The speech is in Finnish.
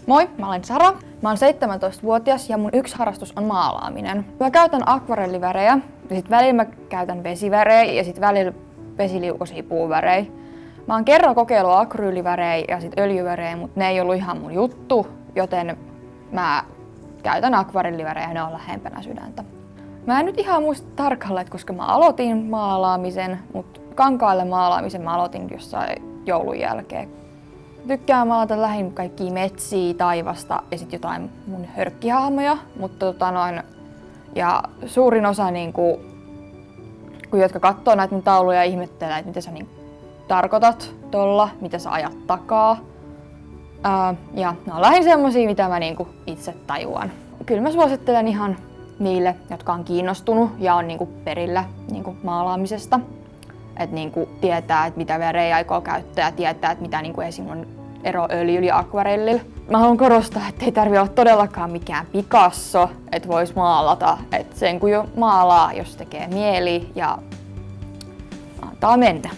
Moi, mä olen Sara. Mä oon 17-vuotias ja mun yksi harrastus on maalaaminen. Mä käytän akvarellivärejä ja sit välillä mä käytän vesivärejä ja sit välillä vesiliukoisia puuvärejä. Mä oon kerran kokeillut akryylivärejä ja sit öljyvärejä, mutta ne ei ollut ihan mun juttu, joten mä käytän akvarellivärejä ja ne on lähempänä sydäntä. Mä en nyt ihan muista tarkalleen, koska mä aloitin maalaamisen, mutta kankaalle maalaamisen mä aloitin jossain joulun jälkeen. Tykkään maalata lähinnä kaikkia metsiä, taivasta ja sit jotain mun hörkkihahmoja, mutta ja suurin osa kun jotka katsoo näitä mun tauluja ja ihmettelee, että mitä sä tarkoitat tolla, mitä sä ajat takaa. Ja ne on lähinnä semmosia, mitä mä itse tajuan. Kyllä mä suosittelen ihan niille, jotka on kiinnostunut ja on perillä maalaamisesta. Että tietää, että mitä värejä aikoo käyttää ja tietää, että mitä esim. On ero öljyllä ja akvarellilla. Mä haluan korostaa, että ei tarvitse olla todellakaan mikään Picasso, että vois maalata. Että sen kun jo maalaa, jos tekee mieli ja antaa mennä.